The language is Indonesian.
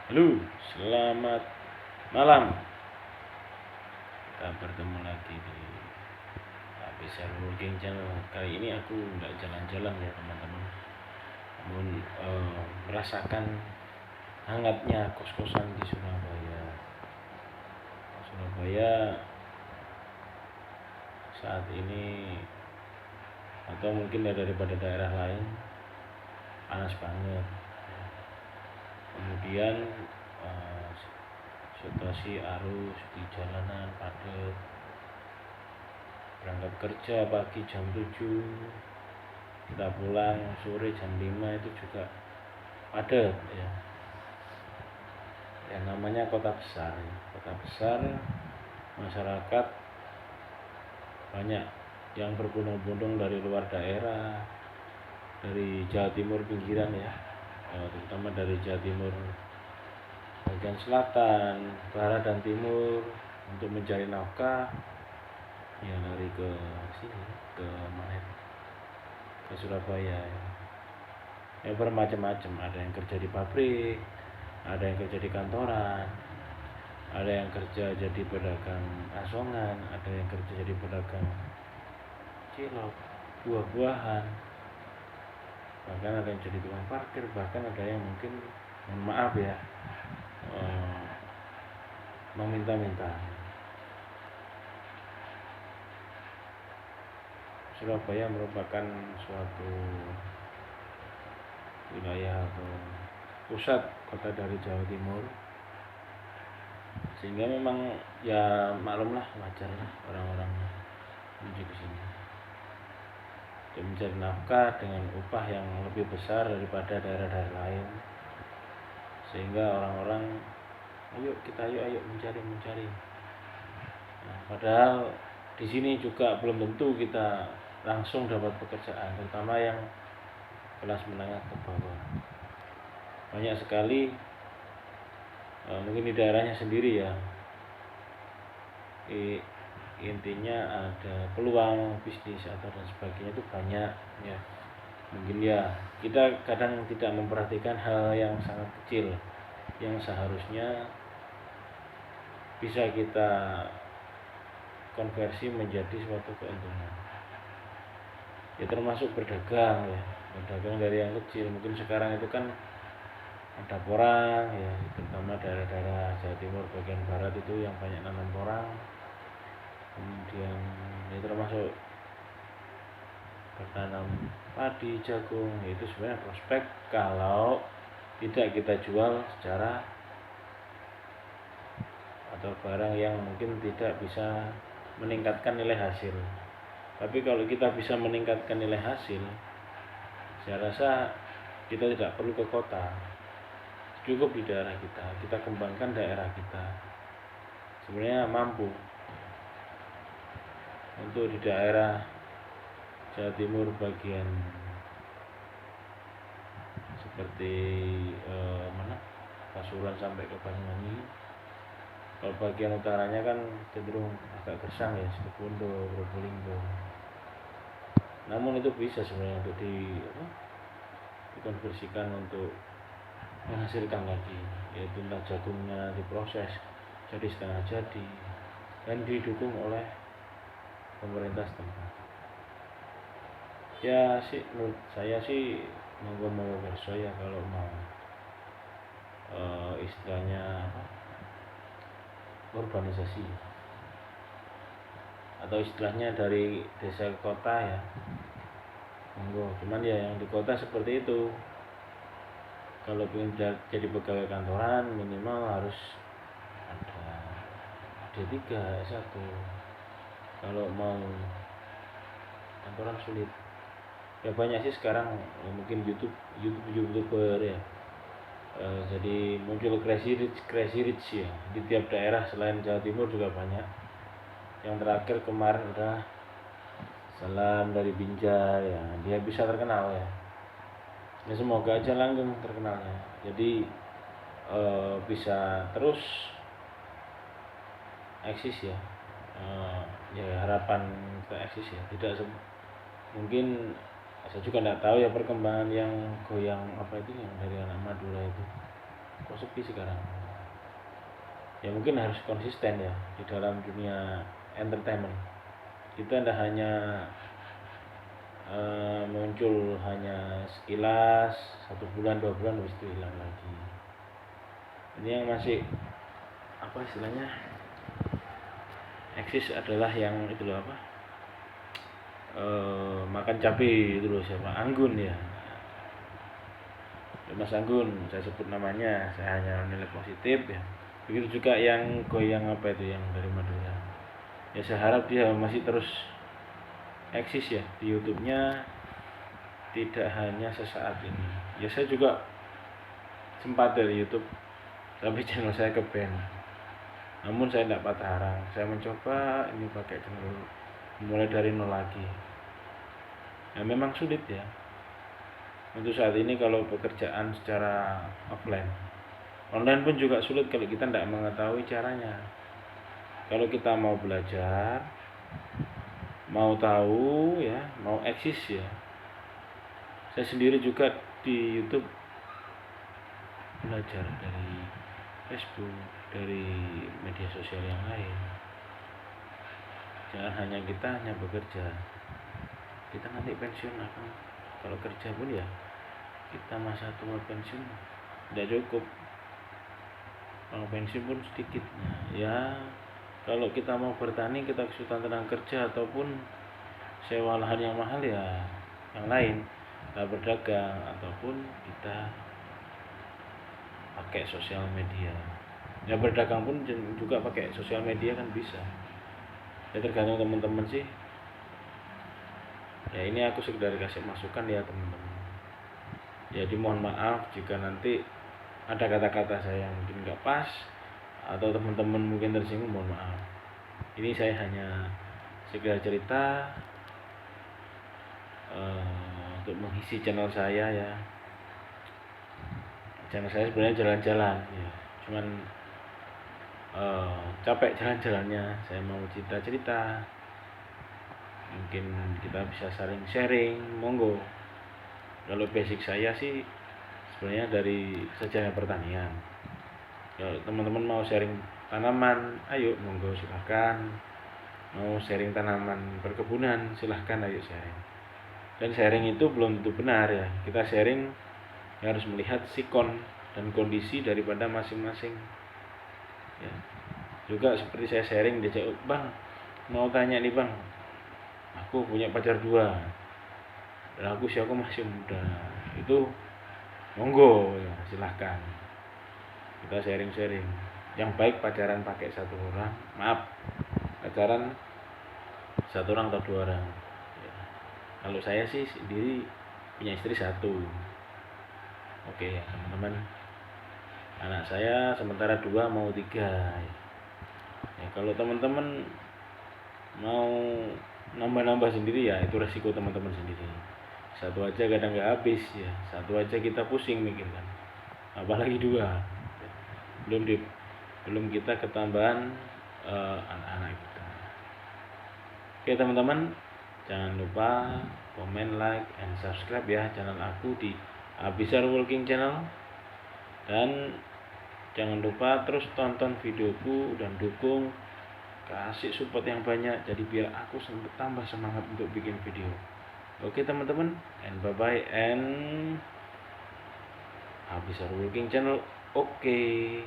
Halo, selamat malam. Kita bertemu lagi di Abisar Working Channel. Kali ini aku nggak jalan-jalan ya teman-teman, namun merasakan hangatnya kos-kosan di Surabaya. Surabaya saat ini, atau mungkin ya daripada daerah lain, panas banget. Kemudian eh, situasi arus di jalanan padat. Berangkat kerja pagi jam 7, kita pulang sore jam 5 itu juga padat ya. Yang namanya kota besar ya. Kota besar, masyarakat banyak yang berbondong-bondong dari luar daerah, dari Jawa Timur pinggiran ya, terutama dari Jawa Timur bagian selatan, barat dan timur untuk mencari nafkah ya, lari ke sini, ke mana itu, ke Surabaya ya. Ya bermacam-macam, ada yang kerja di pabrik, ada yang kerja di kantoran, ada yang kerja jadi pedagang asongan, ada yang kerja jadi pedagang cilok, buah-buahan, bahkan ada yang jadi tukang parkir, bahkan ada yang mungkin, mohon maaf ya, eh, meminta-minta. Surabaya merupakan suatu wilayah atau pusat kota dari Jawa Timur, sehingga memang ya maklumlah, wajar lah orang-orang menuju ke sini untuk mencari nafkah dengan upah yang lebih besar daripada daerah-daerah lain, sehingga orang-orang ayo mencari. Nah, padahal di sini juga belum tentu kita langsung dapat pekerjaan, terutama yang kelas menengah ke bawah. Banyak sekali, mungkin di daerahnya sendiri ya, intinya ada peluang bisnis atau dan sebagainya itu banyak ya. Mungkin ya kita kadang tidak memperhatikan hal yang sangat kecil yang seharusnya bisa kita konversi menjadi suatu keuntungan ya, termasuk berdagang ya. Berdagang dari yang kecil, mungkin sekarang itu kan ada porang ya, terutama daerah-daerah Jawa Timur bagian barat itu yang banyak nanam porang. Kemudian ya termasuk bertanam padi, jagung, itu sebenarnya prospek kalau tidak kita jual secara atau barang yang mungkin tidak bisa meningkatkan nilai hasil. Tapi kalau kita bisa meningkatkan nilai hasil, saya rasa kita tidak perlu ke kota, cukup di daerah kita kembangkan daerah kita, sebenarnya mampu. Untuk di daerah Jawa Timur bagian seperti mana, Pasuruan sampai ke Banyuwangi, kalau bagian utaranya kan cenderung agak gersang ya, Situbondo, Probolinggo. Namun itu bisa sebenarnya untuk dikonversikan untuk menghasilkan lagi, yaitu entah jagungnya diproses jadi setengah jadi dan didukung oleh pemerintah setempat. Ya sih, menurut saya sih monggo berso ya, kalau mau istilahnya urbanisasi atau istilahnya dari desa ke kota ya, monggo. Cuman ya yang di kota seperti itu, kalau ingin jadi pegawai kantoran minimal harus ada D3, S1. Kalau mau kantoran sulit ya. Banyak sih sekarang mungkin youtuber ya, jadi muncul crazy rich ya di tiap daerah selain Jawa Timur juga banyak. Yang terakhir kemarin udah Salam dari Binjai ya, dia bisa terkenal ya. Ya semoga aja langgeng terkenalnya, jadi bisa terus eksis ya. Ya harapan kita eksis ya, tidak mungkin. Saya juga tidak tahu ya perkembangan yang goyang apa itu yang dari anak Madura itu, kok sepi sekarang. Ya mungkin harus konsisten ya di dalam dunia entertainment. Kita tidak hanya muncul hanya sekilas, 1 bulan 2 bulan habis itu hilang lagi. Ini yang masih apa istilahnya eksis adalah yang itu loh apa, makan cabai itu loh, siapa, Anggun ya, Mas Anggun, saya sebut namanya, saya hanya menilai positif ya. Begitu juga yang goyang apa itu yang dari Madura ya, saya harap dia masih terus eksis ya di YouTube-nya, tidak hanya sesaat ini ya. Saya juga sempat dari YouTube tapi channel saya ke ban, namun saya tidak patah arang, saya mencoba ini pakai channel mulai dari nol lagi. Ya memang sulit ya untuk saat ini kalau pekerjaan secara offline. Online pun juga sulit kalau kita tidak mengetahui caranya. Kalau kita mau belajar, mau tahu ya, mau eksis ya. Saya sendiri juga di YouTube belajar dari Facebook, dari media sosial yang lain. Jangan hanya kita hanya bekerja. Kita nanti pensiun akan, kalau kerja pun ya kita masa tua pensiun tidak cukup. Kalau pensiun pun sedikit ya. Kalau kita mau bertani, kita kesulitan tenaga kerja ataupun sewa lahan yang mahal ya yang lain, kita berdagang ataupun kita pakai sosial media. Ya berdagang pun juga pakai sosial media kan bisa ya, tergantung teman-teman sih ya. Ini aku sekedar kasih masukan ya teman-teman. Jadi mohon maaf jika nanti ada kata-kata saya yang mungkin nggak pas atau teman-teman mungkin tersinggung, mohon maaf. Ini saya hanya sekedar cerita untuk mengisi channel saya ya. Channel saya sebenarnya jalan-jalan ya, cuman capek jalan-jalannya. Saya mau cerita-cerita, mungkin kita bisa saling sharing, monggo. Kalau basic saya sih sebenarnya dari sejarah pertanian. Kalau teman-teman mau sharing tanaman, ayo monggo silahkan. Mau sharing tanaman perkebunan, silahkan, ayo sharing. Dan sharing itu belum tentu benar ya. Kita sharing harus melihat sikon dan kondisi daripada masing-masing ya. Juga seperti saya sharing di cek, bang mau tanya nih bang, aku punya pacar 2 dan aku masih muda, itu monggo ya, silahkan kita sharing-sharing. Yang baik pacaran pakai 1 orang, maaf, pacaran 1 orang atau 2 orang ya. Kalau saya sih sendiri punya istri 1. Oke ya teman-teman, anak saya sementara 2 mau 3 ya. Kalau teman-teman mau nambah-nambah sendiri ya itu resiko teman-teman sendiri. 1 aja kadang nggak habis ya, 1 aja kita pusing mikirkan, apalagi 2. Belum kita ketambahan anak-anak kita. Oke teman-teman, jangan lupa komen, like, and subscribe ya channel aku di Abisar Walking Channel. Dan jangan lupa terus tonton videoku dan dukung, kasih support yang banyak, jadi biar aku tambah semangat untuk bikin video. Oke teman-teman, and bye bye, and Abisar Walking Channel. Oke.